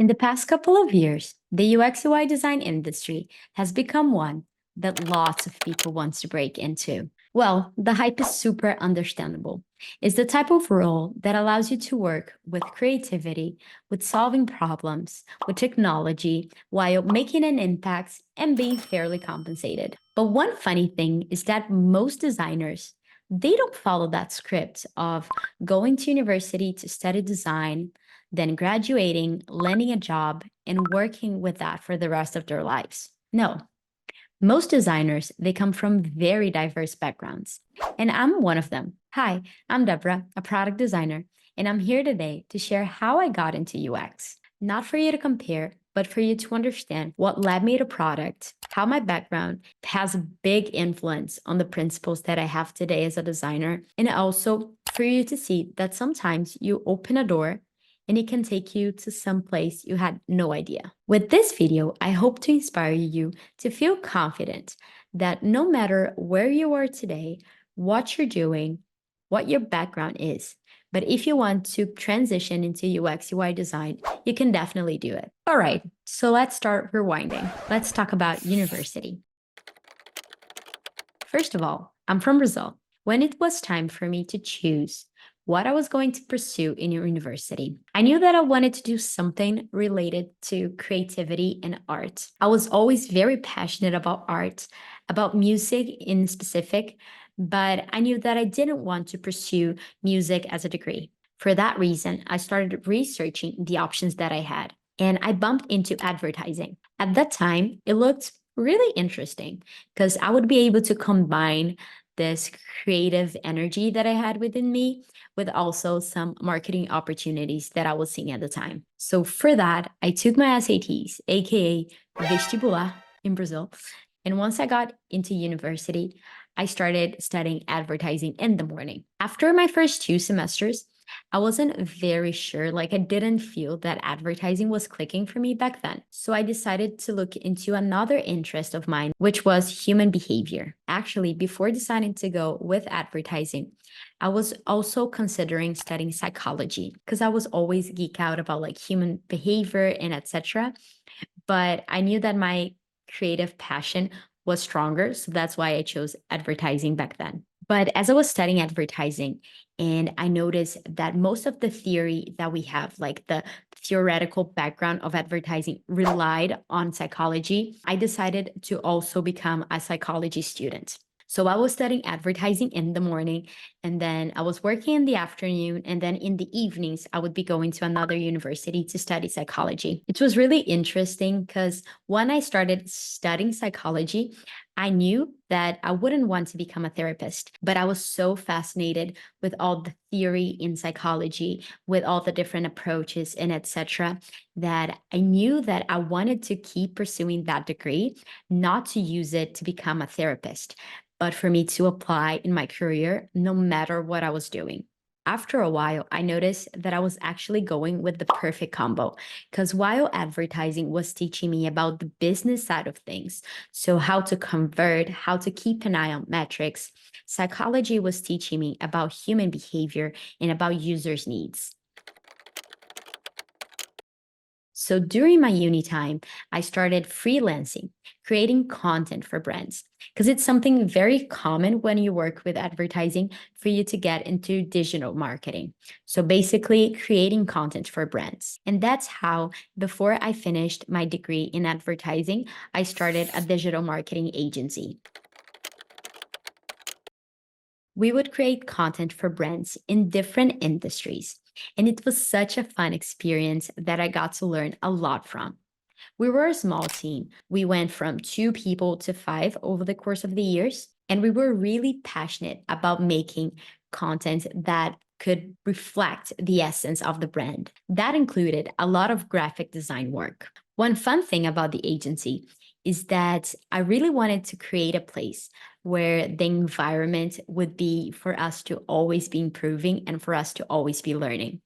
In the past couple of years, the UX/UI design industry has become one that lots of people want to break into. Well, the hype is super understandable. It's the type of role that allows you to work with creativity, with solving problems, with technology, while making an impact and being fairly compensated. But one funny thing is that most designers, they don't follow that script of going to university to study design, then graduating, landing a job, and working with that for the rest of their lives. No, most designers, they come from very diverse backgrounds, and I'm one of them. Hi, I'm Deborah, a product designer, and I'm here today to share how I got into UX. Not for you to compare, but for you to understand what led me to product, how my background has a big influence on the principles that I have today as a designer, and also for you to see that sometimes you open a door and it can take you to some place you had no idea. With this video, I hope to inspire you to feel confident that no matter where you are today, what you're doing, what your background is, but if you want to transition into UX/UI design, you can definitely do it. All right, so let's start rewinding. Let's talk about university. First of all, I'm from Brazil. When it was time for me to choose what I was going to pursue in university, I knew that I wanted to do something related to creativity and art. I was always very passionate about art, about music in specific, but I knew that I didn't want to pursue music as a degree. For that reason, I started researching the options that I had, and I bumped into advertising. At that time, it looked really interesting because I would be able to combine this creative energy that I had within me with also some marketing opportunities that I was seeing at the time. So for that, I took my SATs, aka vestibular in Brazil. And once I got into university, I started studying advertising in the morning. After my first 2 semesters, I wasn't very sure, like I didn't feel that advertising was clicking for me back then. So I decided to look into another interest of mine, which was human behavior. Actually, before deciding to go with advertising, I was also considering studying psychology because I was always geek out about like human behavior and etc. But I knew that my creative passion was stronger, so that's why I chose advertising back then. But as I was studying advertising, and I noticed that most of the theory that we have, like the theoretical background of advertising, relied on psychology, I decided to also become a psychology student. So I was studying advertising in the morning, and then I was working in the afternoon, and then in the evenings, I would be going to another university to study psychology. It was really interesting because when I started studying psychology, I knew that I wouldn't want to become a therapist, but I was so fascinated with all the theory in psychology, with all the different approaches and etc., that I knew that I wanted to keep pursuing that degree, not to use it to become a therapist, but for me to apply in my career no matter what I was doing. After a while, I noticed that I was actually going with the perfect combo because while advertising was teaching me about the business side of things, so how to convert, how to keep an eye on metrics, psychology was teaching me about human behavior and about users' needs. So during my uni time, I started freelancing, creating content for brands, because it's something very common when you work with advertising for you to get into digital marketing. So basically creating content for brands. And that's how, before I finished my degree in advertising, I started a digital marketing agency. We would create content for brands in different industries. And it was such a fun experience that I got to learn a lot from. We were a small team. We went from 2 people to 5 over the course of the years. And we were really passionate about making content that could reflect the essence of the brand. That included a lot of graphic design work. One fun thing about the agency is that I really wanted to create a place where the environment would be for us to always be improving and for us to always be learning.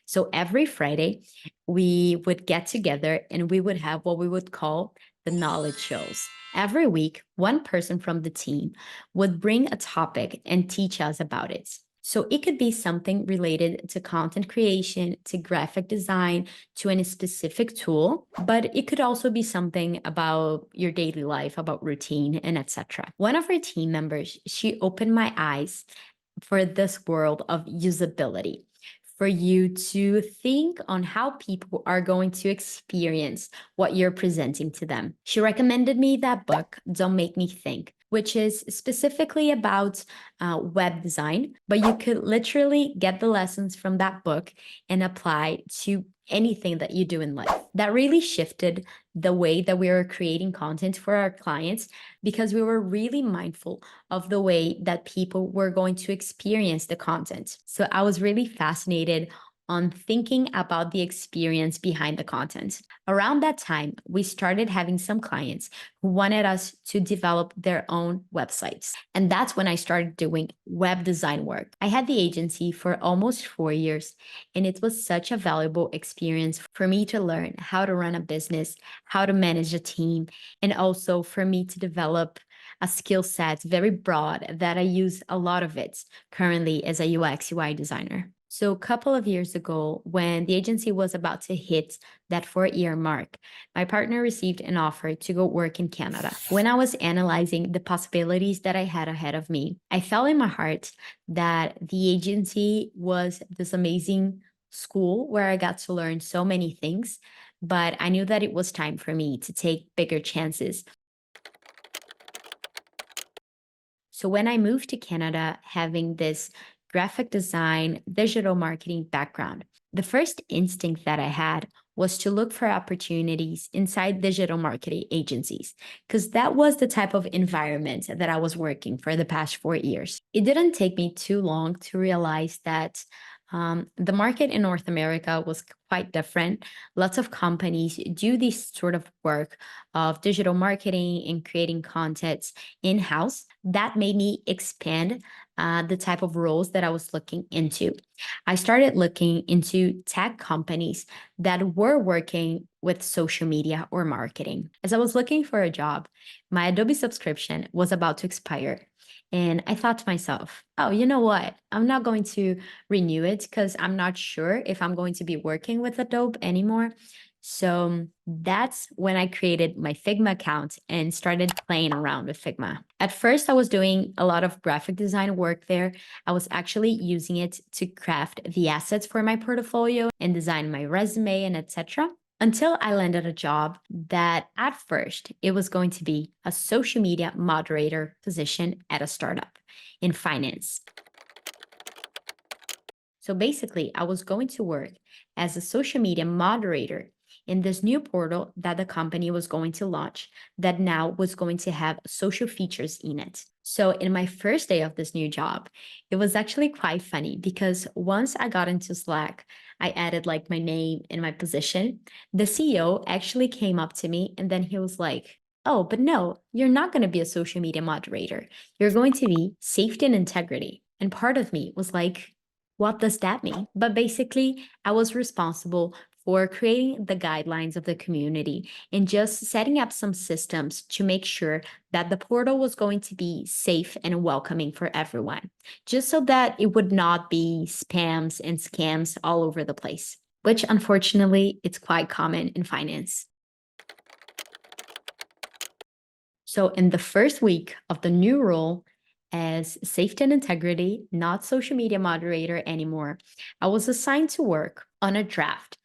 So every Friday, we would get together and we would have what we would call the knowledge shows. Every week, one person from the team would bring a topic and teach us about it. So it could be something related to content creation, to graphic design, to any specific tool, but it could also be something about your daily life, about routine, and etc. One of our team members, she opened my eyes for this world of usability, for you to think on how people are going to experience what you're presenting to them. She recommended me that book, Don't Make Me Think, which is specifically about web design, but you could literally get the lessons from that book and apply to anything that you do in life. That really shifted the way that we were creating content for our clients because we were really mindful of the way that people were going to experience the content. So I was really fascinated on thinking about the experience behind the content. Around that time, we started having some clients who wanted us to develop their own websites. And that's when I started doing web design work. I had the agency for almost 4 years, and it was such a valuable experience for me to learn how to run a business, how to manage a team, and also for me to develop a skill set very broad that I use a lot of it currently as a UX UI designer. So a couple of years ago, when the agency was about to hit that 4-year mark, my partner received an offer to go work in Canada. When I was analyzing the possibilities that I had ahead of me, I felt in my heart that the agency was this amazing school where I got to learn so many things, but I knew that it was time for me to take bigger chances. So when I moved to Canada, having this graphic design, digital marketing background, the first instinct that I had was to look for opportunities inside digital marketing agencies, because that was the type of environment that I was working for the past 4 years. It didn't take me too long to realize that the market in North America was quite different. Lots of companies do this sort of work of digital marketing and creating content in house. That made me expand the type of roles that I was looking into. I started looking into tech companies that were working with social media or marketing. As I was looking for a job, my Adobe subscription was about to expire. And I thought to myself, oh, you know what? I'm not going to renew it because I'm not sure if I'm going to be working with Adobe anymore. So that's when I created my Figma account and started playing around with Figma. At first, I was doing a lot of graphic design work there. I was actually using it to craft the assets for my portfolio and design my resume and etc. Until I landed a job that at first it was going to be a social media moderator position at a startup in finance. So basically, I was going to work as a social media moderator in this new portal that the company was going to launch that now was going to have social features in it. So in my first day of this new job, it was actually quite funny because once I got into Slack, I added like my name and my position. The CEO actually came up to me and then he was like, "Oh, but no, you're not going to be a social media moderator. You're going to be safety and integrity." And part of me was like, what does that mean? But basically, I was responsible for creating the guidelines of the community and just setting up some systems to make sure that the portal was going to be safe and welcoming for everyone, just so that it would not be spams and scams all over the place, which unfortunately, it's quite common in finance. So, in the first week of the new role as safety and integrity, not social media moderator anymore, I was assigned to work on a draft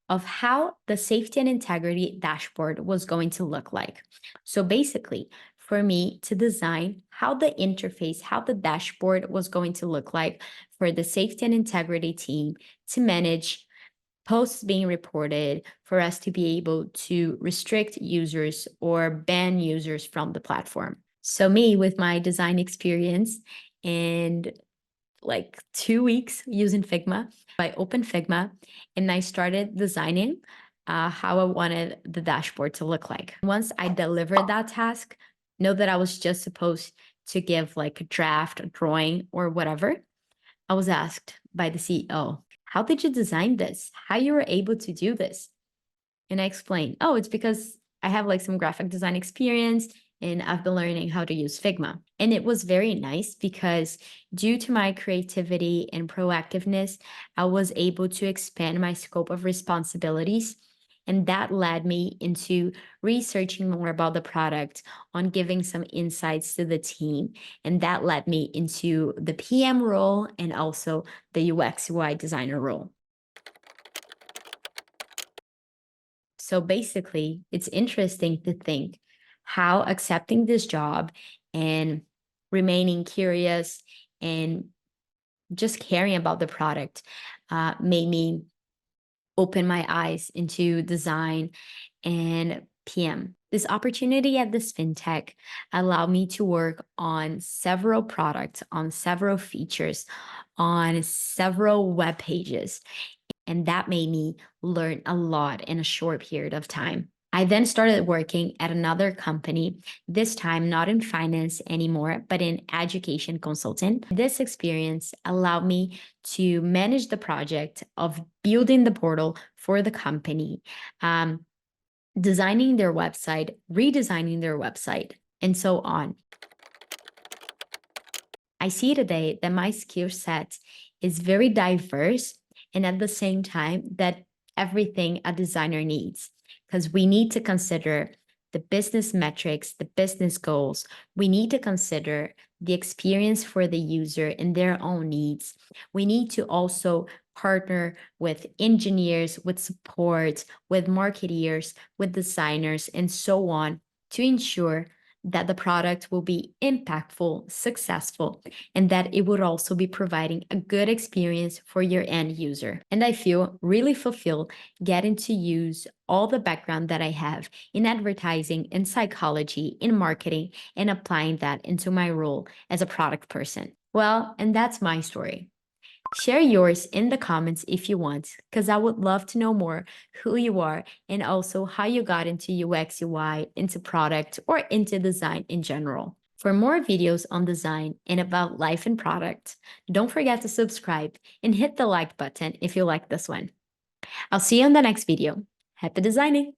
of how the safety and integrity dashboard was going to look like. So, basically, for me to design how the interface, how the dashboard was going to look like for the safety and integrity team to manage posts being reported, for us to be able to restrict users or ban users from the platform. So, me with my design experience and like 2 weeks using Figma, I opened Figma and I started designing how I wanted the dashboard to look like. Once I delivered that task, know that I was just supposed to give like a draft, a drawing, or whatever. I was asked by the CEO, how did you design this? How you were able to do this? And I explained, oh, it's because I have like some graphic design experience and I've been learning how to use Figma. And it was very nice because due to my creativity and proactiveness, I was able to expand my scope of responsibilities. And that led me into researching more about the product, on giving some insights to the team. And that led me into the PM role and also the UX UI designer role. So basically, it's interesting to think how accepting this job and remaining curious and just caring about the product made me open my eyes into design and PM. This opportunity at this fintech allowed me to work on several products, on several features, on several web pages. And that made me learn a lot in a short period of time. I then started working at another company, this time not in finance anymore, but in education consultant. This experience allowed me to manage the project of building the portal for the company, designing their website, redesigning their website, and so on. I see today that my skill set is very diverse and at the same time that everything a designer needs, because we need to consider the business metrics, the business goals. We need to consider the experience for the user and their own needs. We need to also partner with engineers, with support, with marketeers, with designers, and so on to ensure that the product will be impactful, successful, and that it would also be providing a good experience for your end user. And I feel really fulfilled getting to use all the background that I have in advertising, in psychology, in marketing, and applying that into my role as a product person. Well, and that's my story. Share yours in the comments if you want, because I would love to know more who you are and also how you got into UX, UI, into product, or into design in general. For more videos on design and about life and product, don't forget to subscribe and hit the like button if you like this one. I'll see you in the next video. Happy designing!